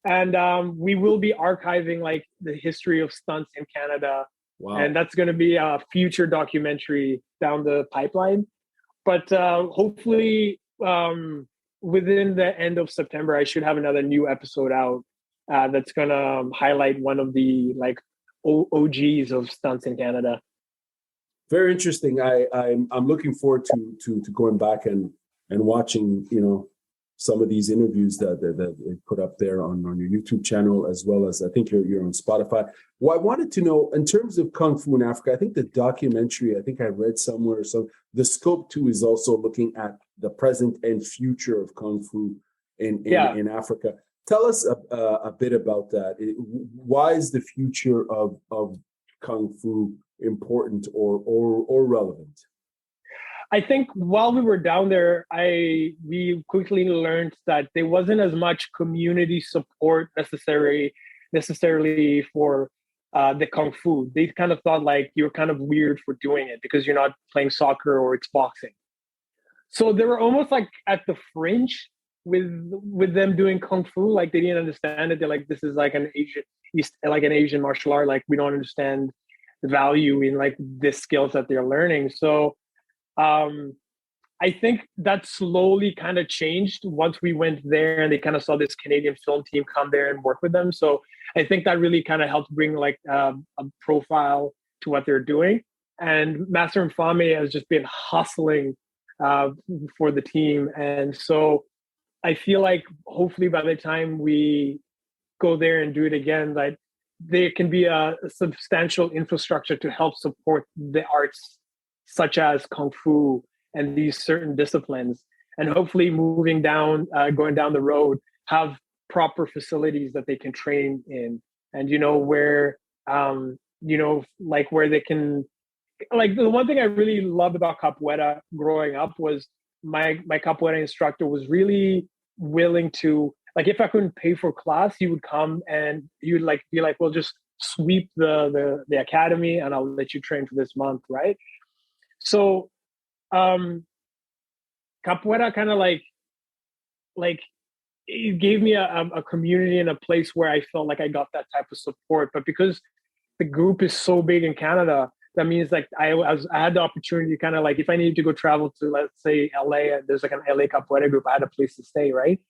And we will be archiving like the history of stunts in Canada, and that's going to be a future documentary down the pipeline. but hopefully within the end of September, I should have another new episode out that's gonna highlight one of the like OGs of stunts in Canada. Very interesting. I'm looking forward to going back and watching, some of these interviews that they put up there on your YouTube channel, as well as I think you're on Spotify. Well, I wanted to know, in terms of Kung Fu in Africa, I think the documentary, I think I read somewhere, so the scope too is also looking at the present and future of Kung Fu in Africa. Tell us a bit about that. Why is the future of Kung Fu important or relevant? I think while we were down there, we quickly learned that there wasn't as much community support necessarily for the Kung Fu. They kind of thought like you're kind of weird for doing it because you're not playing soccer or it's boxing. So they were almost like at the fringe with them doing Kung Fu. Like they didn't understand it. They're like, this is like an Asian martial art. Like we don't understand the value in like the skills that they're learning. So I think that slowly kind of changed once we went there and they kind of saw this Canadian film team come there and work with them. So I think that really kind of helped bring like a profile to what they're doing. And Master Mfaume has just been hustling for the team. And so I feel like hopefully by the time we go there and do it again, that there can be a substantial infrastructure to help support the arts such as Kung Fu and these certain disciplines, and hopefully going down the road, have proper facilities that they can train in, and where like where they can, like the one thing I really loved about capoeira growing up was my capoeira instructor was really willing to, like, if I couldn't pay for class, he would come and he would like be like, well, just sweep the academy and I'll let you train for this month, right? So capoeira kind of like it gave me a community and a place where I felt like I got that type of support. But because the group is so big in Canada, that means like I had the opportunity to kind of like, if I needed to go travel to, let's say, LA, and there's like an LA capoeira group, I had a place to stay, right?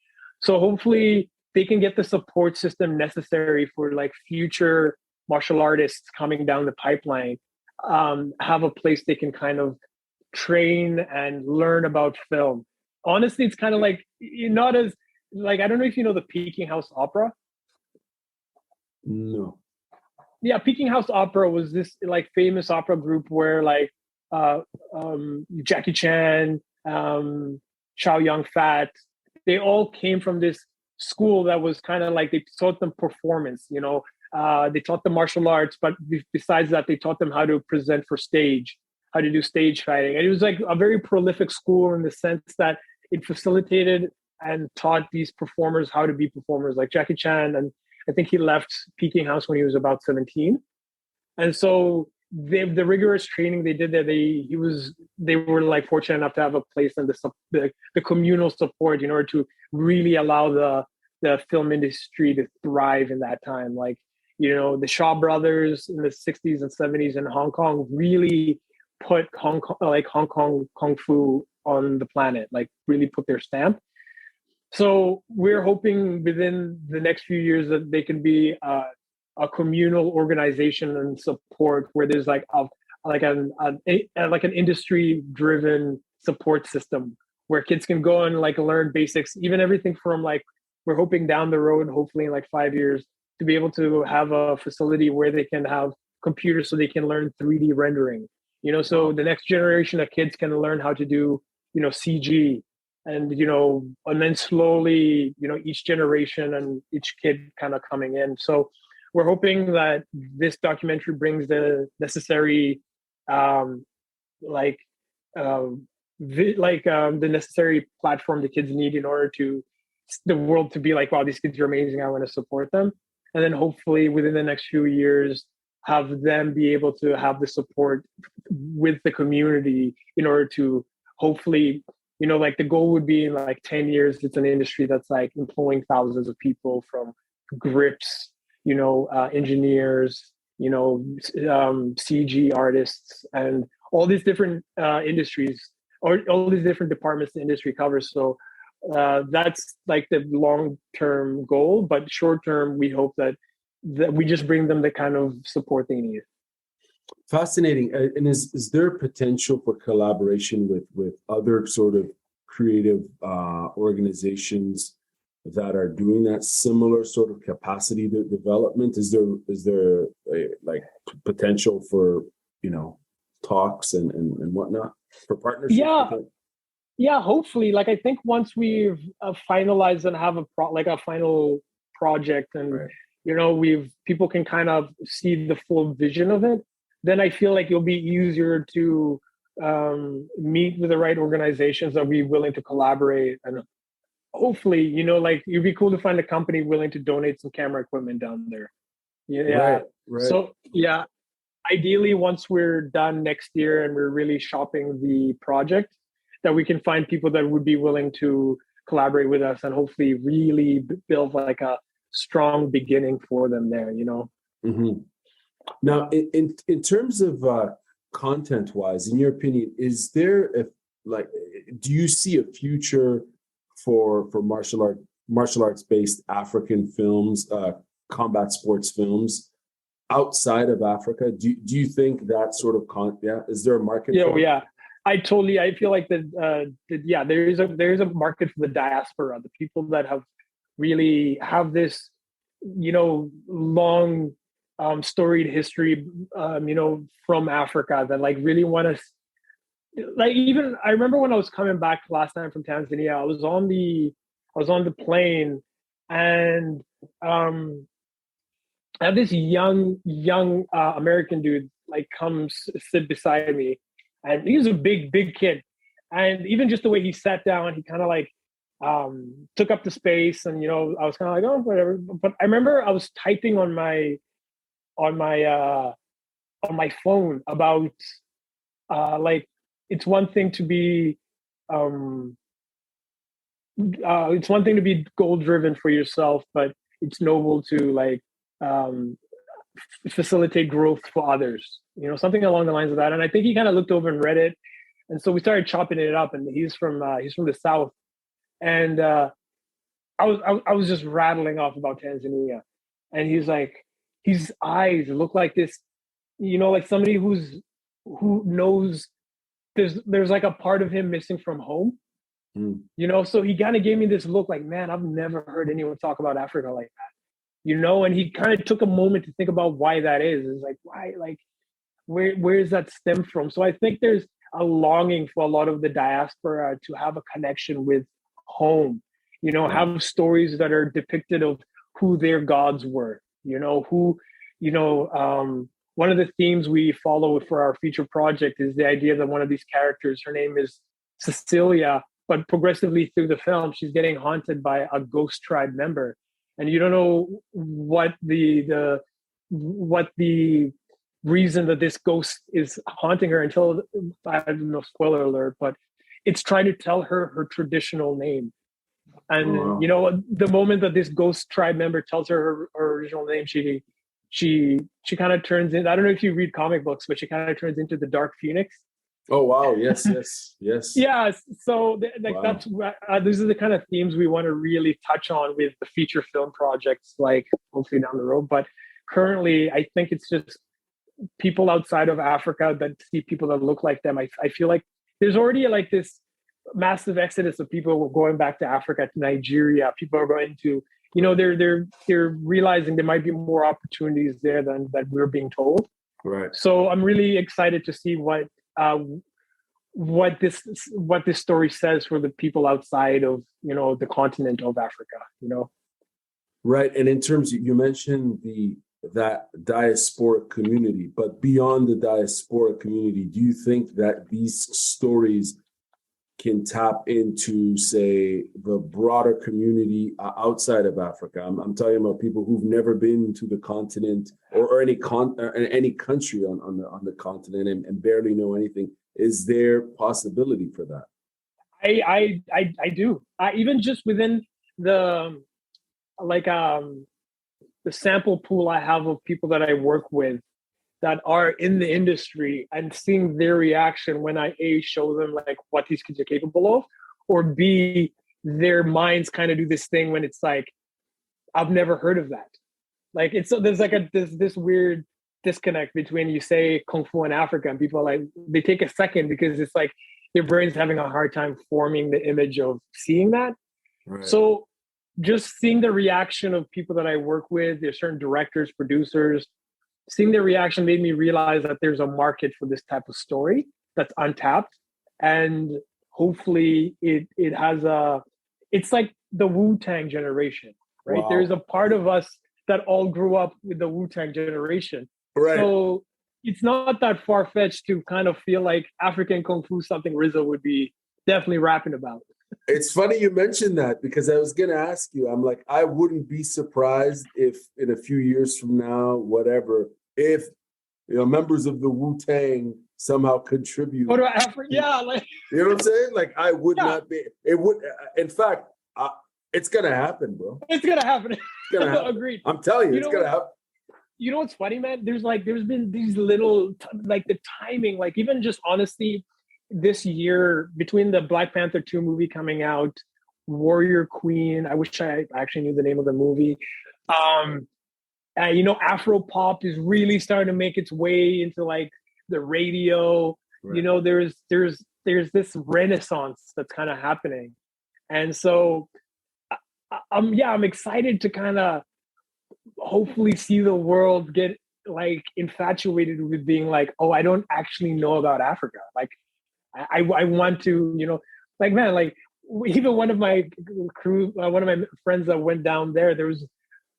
So hopefully they can get the support system necessary for like future martial artists coming down the pipeline, have a place they can kind of train and learn about film. Honestly, it's kind of like, not as like, I don't know if you know the Peking House Opera. No. Yeah, Peking House Opera was this like famous opera group where like Jackie Chan, Chow Yun Fat, they all came from this school that was kind of like, they taught them performance, they taught them martial arts, but besides that, they taught them how to present for stage, how to do stage fighting. And it was like a very prolific school in the sense that it facilitated and taught these performers how to be performers, like Jackie Chan. And I think he left Peking House when he was about 17. And so the rigorous training they did there, they were like fortunate enough to have a place and the communal support in order to really allow the film industry to thrive in that time. Like, the Shaw brothers in the 60s and 70s in Hong Kong really put Hong Kong Kung Fu on the planet, like really put their stamp. So we're hoping within the next few years that they can be a communal organization and support where there's like an industry driven support system where kids can go and like learn basics, even everything from like, we're hoping down the road, hopefully in like 5 years, to be able to have a facility where they can have computers so they can learn 3D rendering, so the next generation of kids can learn how to do, CG, and, and then slowly, each generation and each kid kind of coming in. So we're hoping that this documentary brings the necessary, the necessary platform the kids need in order to the world to be like, wow, these kids are amazing, I want to support them. And then hopefully within the next few years, have them be able to have the support with the community in order to hopefully, like the goal would be in like 10 years, it's an industry that's like employing thousands of people, from grips, engineers, CG artists, and all these different industries or all these different departments the industry covers. So that's like the long-term goal, but short-term, we hope that we just bring them the kind of support they need. Fascinating. And is there potential for collaboration with other sort of creative organizations that are doing that similar sort of capacity development? Is there like potential for, talks and whatnot for partnerships? Yeah, hopefully. Like, I think once we've finalized and have a final project, and right. people can kind of see the full vision of it, then I feel like it'll be easier to meet with the right organizations that will be willing to collaborate. And hopefully, like, it'd be cool to find a company willing to donate some camera equipment down there. Yeah. Right. So yeah, ideally, once we're done next year and we're really shopping the project, that we can find people that would be willing to collaborate with us and hopefully really build like a strong beginning for them there. Mm-hmm. Now, in terms of content wise, in your opinion, is there do you see a future for martial arts based African films, combat sports films outside of Africa? Do you think that sort of is there a market? Yeah. I feel like there is a market for the diaspora, the people that really have this, long storied history, from Africa, that like really want to, like, even I remember when I was coming back last time from Tanzania, I was on the plane, and I had this young American dude like comes sit beside me, and he was a big kid, and even just the way he sat down, he kind of like took up the space, and I was kind of like, oh, whatever. But I remember I was typing on my phone about like, it's one thing to be goal driven for yourself, but it's noble to like facilitate growth for others, something along the lines of that. And I think he kind of looked over and read it, and so we started chopping it up. And he's from the South, and I was just rattling off about Tanzania, and he's like, his eyes look like this, like somebody who knows there's like a part of him missing from home. So he kind of gave me this look like, man, I've never heard anyone talk about Africa like that, and he kind of took a moment to think about why that is. It's like, why, like, where does that stem from? So I think there's a longing for a lot of the diaspora to have a connection with home, have stories that are depicted of who their gods were, one of the themes we follow for our feature project is the idea that one of these characters, her name is Cecilia, but progressively through the film, she's getting haunted by a ghost tribe member. And you don't know what the reason that this ghost is haunting her until, I don't know, spoiler alert, but it's trying to tell her traditional name. And the moment that this ghost tribe member tells her original name, she kind of turns in. I don't know if you read comic books, but she kind of turns into the Dark Phoenix. Oh wow! Yes. Yeah. So that's these are the kind of themes we want to really touch on with the feature film projects, like hopefully down the road. But currently, I think it's just people outside of Africa that see people that look like them. I feel like there's already like this massive exodus of people going back to Africa, to Nigeria. People are going to, they're realizing there might be more opportunities there than that we're being told. Right. So I'm really excited to see what this story says for the people outside of the continent of Africa. Right. And in terms of, you mentioned that diasporic community, but beyond the diasporic community, do you think that these stories can tap into, say, the broader community outside of Africa? I'm talking about people who've never been to the continent or any country on the continent and barely know anything. Is there possibility for that? I do. Even just within the the sample pool I have of people that I work with, that are in the industry and seeing their reaction when I show them like what these kids are capable of, or B, their minds kind of do this thing when it's like, I've never heard of that. Like there's like this weird disconnect between you say Kung Fu in Africa and people are like, they take a second because it's like their brain's having a hard time forming the image of seeing that. Right. So just seeing the reaction of people that I work with, there's certain directors, producers, seeing their reaction made me realize that there's a market for this type of story that's untapped. And hopefully it has it's like the Wu-Tang generation, right? Wow. There's a part of us that all grew up with the Wu-Tang generation. Right. So it's not that far-fetched to kind of feel like African Kung Fu something Rizzo would be definitely rapping about. It's funny you mentioned that because I was going to ask you, I'm like, I wouldn't be surprised if in a few years from now, whatever, if members of the Wu-Tang somehow contribute. Yeah, like you know what I'm saying? Like I would not be. It would. In fact, it's gonna happen, bro. It's gonna happen. It's gonna happen. Agreed. I'm telling you, it's gonna happen. You know what's funny, man? There's been these little like the timing, like even just honestly, this year between the Black Panther 2 movie coming out, Warrior Queen. I wish I actually knew the name of the movie. Afro pop is really starting to make its way into like the radio. Right. There's this renaissance that's kind of happening, and so I'm excited to kind of hopefully see the world get like infatuated with being like, oh, I don't actually know about Africa. Like I want to, like, man, like even one of my crew, one of my friends that went down there,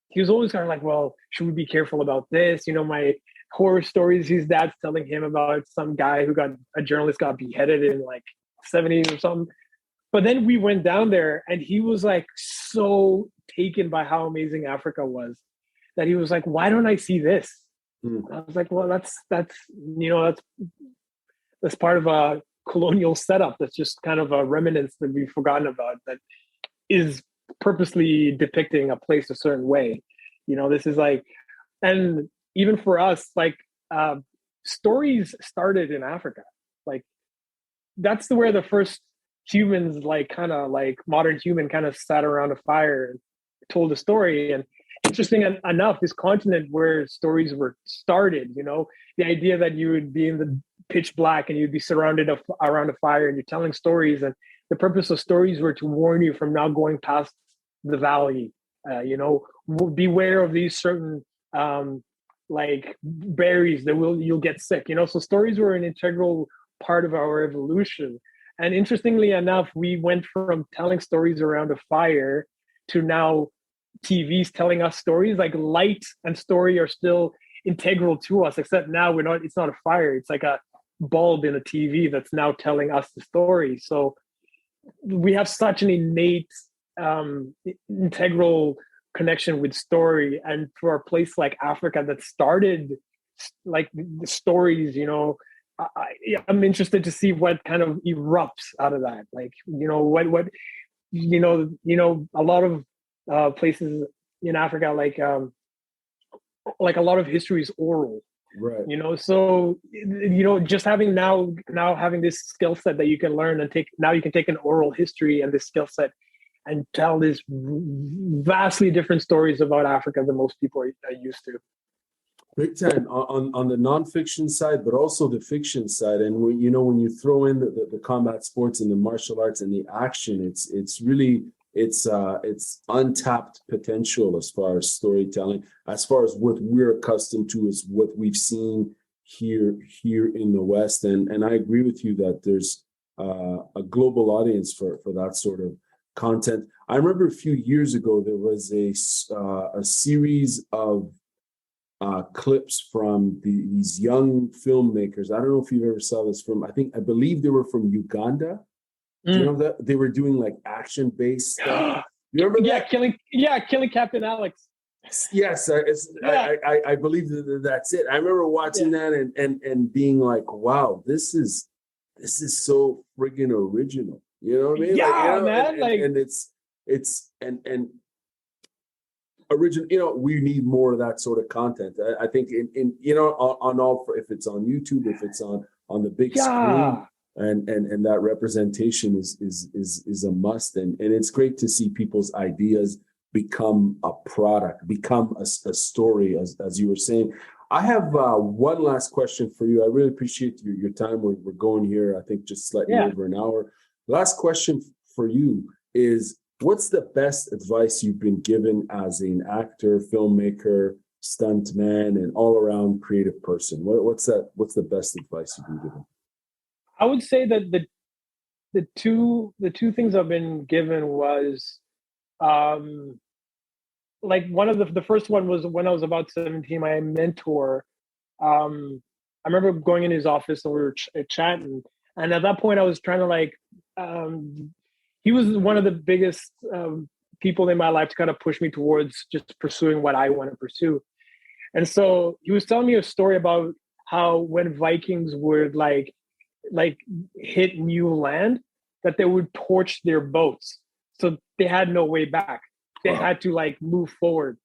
he was always kind of like, well, should we be careful about this? My horror stories his dad's telling him about some guy a journalist got beheaded in like 70s or something. But then we went down there and he was like so taken by how amazing Africa was that he was like, why don't I see this? I was like, well, that's part of a colonial setup. That's just kind of a remnants that we've forgotten about that is purposely depicting a place a certain way. This is like, and even for us, like stories started in Africa. Like that's where the first humans, like kind of like modern human kind of sat around a fire and told a story. And interesting enough, this continent where stories were started, the idea that you would be in the pitch black and you'd be surrounded around a fire and you're telling stories, and the purpose of stories were to warn you from now going past the valley. Beware of these certain like berries that you'll get sick. So stories were an integral part of our evolution. And interestingly enough, we went from telling stories around a fire to now TV's telling us stories. Like light and story are still integral to us, except now it's not a fire. It's like a bulb in a TV that's now telling us the story. So we have such an innate integral connection with story. And for a place like Africa that started like the stories, I'm interested to see what kind of erupts out of that. Like, what a lot of places in Africa, like a lot of history is oral. Right. So just having now having this skill set that you can learn and you can take an oral history and this skill set and tell these vastly different stories about Africa than most people are used to. Big time on the nonfiction side, but also the fiction side. And when you throw in the combat sports and the martial arts and the action, it's really untapped potential as far as storytelling, as far as what we're accustomed to, is what we've seen here in the West. And I agree with you that there's a global audience for that sort of content. I remember a few years ago there was a series of clips from these young filmmakers. I don't know if you've ever saw this film. I believe they were from Uganda. Do you know that they were doing like action-based stuff? You remember that? Killing Captain Alex. Yes, I believe that's it. I remember watching that and being like, wow, this is so friggin' original. You know what I mean? Yeah, man. And it's original, we need more of that sort of content. I think on all, if it's on YouTube, if it's on the big screen, and that representation is a must. And it's great to see people's ideas become a product, become a story, as you were saying. I have one last question for you. I really appreciate your time. We're going here, I think, just slightly over an hour. Last question for you is, what's the best advice you've been given as an actor, filmmaker, stuntman, and all-around creative person? What's the best advice you've been given? I would say that the two things I've been given was, like, one of the first one was when I was about 17. My mentor, I remember going in his office and we were chatting, and at that point I was trying to he was one of the biggest people in my life to kind of push me towards just pursuing what I want to pursue. And so he was telling me a story about how when Vikings would like hit new land, that they would torch their boats, so they had no way back. They had to move forward.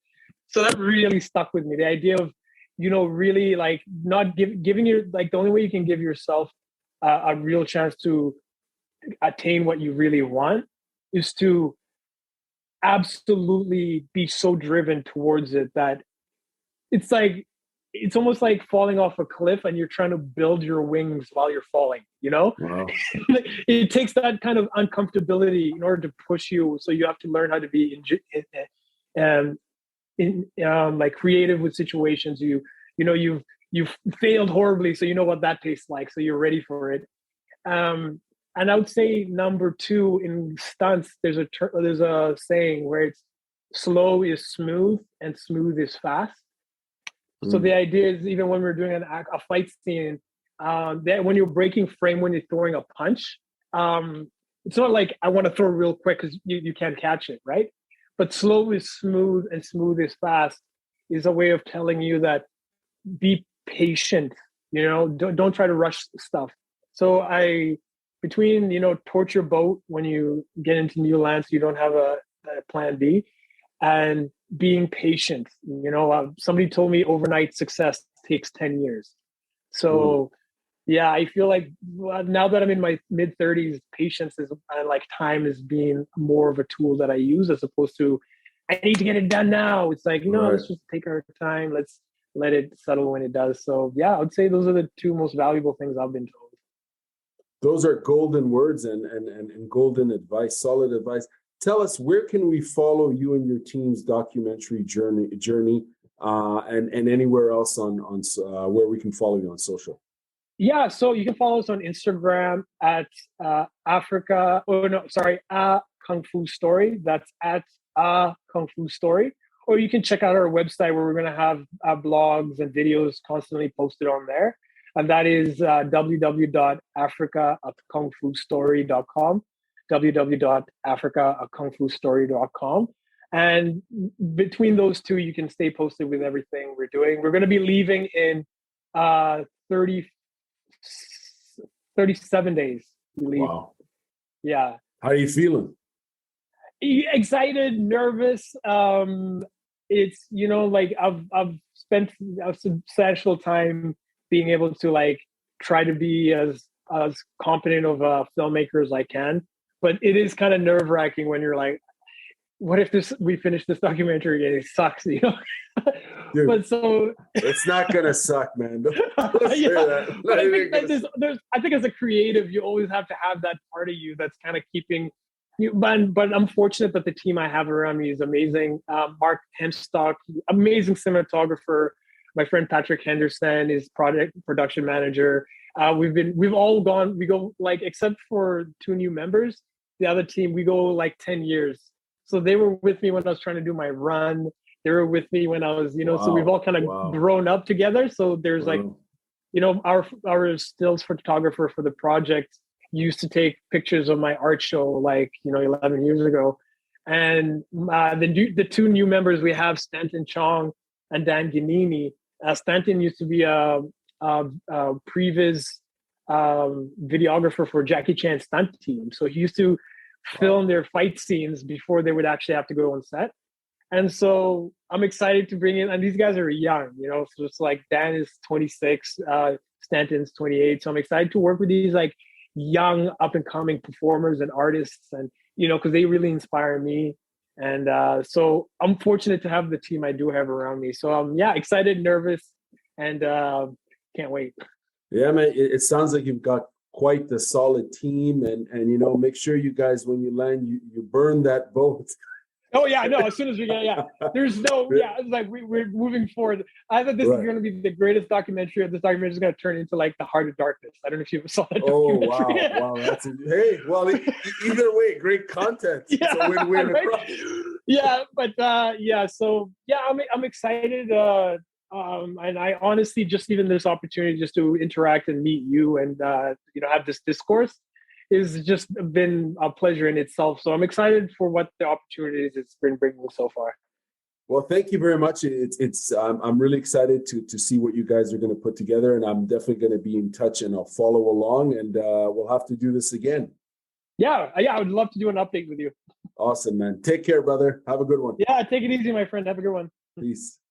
So that really stuck with me. The idea of, really not giving you, the only way you can give yourself a real chance to attain what you really want is to absolutely be so driven towards it that it's almost like falling off a cliff and you're trying to build your wings while you're falling, Wow. It takes that kind of uncomfortability in order to push you. So you have to learn how to be creative with situations. You've failed horribly, so you know what that tastes like, so you're ready for it. And I would say number two, in stunts, there's a saying where it's slow is smooth and smooth is fast. So the idea is, even when we're doing a fight scene, that when you're breaking frame, when you're throwing a punch, it's not like I want to throw real quick because you can't catch it, right? But slow is smooth and smooth is fast is a way of telling you that be patient, don't try to rush stuff. So between torch your boat when you get into new lands, so you don't have a plan B, and being patient. Somebody told me overnight success takes 10 years. So yeah, I feel like now that I'm in my mid 30s, patience is time is being more of a tool that I use, as opposed to I need to get it done now. It's like, no, let's just take our time. Let's let it settle when it does. So yeah, I would say those are the two most valuable things I've been told. Those are golden words and golden advice, solid advice. Tell us, where can we follow you and your team's documentary journey, and anywhere else on where we can follow you on social? Yeah, so you can follow us on Instagram at a Kung Fu Story. That's at a Kung Fu Story. Or you can check out our website, where we're going to have blogs and videos constantly posted on there. And that is www.africaakungfustory.com. www.africaakungfustory.com. And between those two, you can stay posted with everything we're doing. We're going to be leaving in 37 days. Wow. Yeah. How are you feeling? Excited, nervous. It's, I've spent a substantial time being able to try to be as competent of a filmmaker as I can. But it is kind of nerve-wracking when you're like, what if we finish this documentary and it sucks, Dude, but so it's not gonna suck, man. I think as a creative, you always have to have that part of you that's kind of keeping you. But I'm fortunate that the team I have around me is amazing. Mark Hemstock, amazing cinematographer. My friend Patrick Henderson is production manager. We go except for two new members, the other team, we go 10 years. So they were with me when I was trying to do my run. They were with me when I was, so we've all kind of grown up together. So there's our stills photographer for the project used to take pictures of my art show 11 years ago. And the two new members we have, Stanton Chong and Dan Giannini. Stanton used to be a previs videographer for Jackie Chan's stunt team. So he used to film their fight scenes before they would actually have to go on set. And so I'm excited to bring in, and these guys are young, so it's like Dan is 26, Stanton's 28. So I'm excited to work with these like young up and coming performers and artists, and because they really inspire me. And so I'm fortunate to have the team I do have around me. So I'm excited, nervous, and can't wait. Yeah, man, it sounds like you've got quite the solid team, and make sure you guys, when you land, you burn that boat. Oh yeah, no. As soon as we get, there's no, it's like we're moving forward. I thought this is going to be the greatest documentary. This documentary is going to turn into like the Heart of Darkness. I don't know if you ever saw that. Oh wow, that's either way, great content. It's a win-win. Right? So I'm excited. And I honestly, just even this opportunity just to interact and meet you and have this discourse is just been a pleasure in itself. So I'm excited for what the opportunities it's been bringing so far. Well, thank you very much. I'm really excited to see what you guys are going to put together, and I'm definitely going to be in touch, and I'll follow along, and we'll have to do this again. Yeah, I would love to do an update with you. Awesome, man. Take care, brother. Have a good one. Yeah, take it easy, my friend. Have a good one. Peace.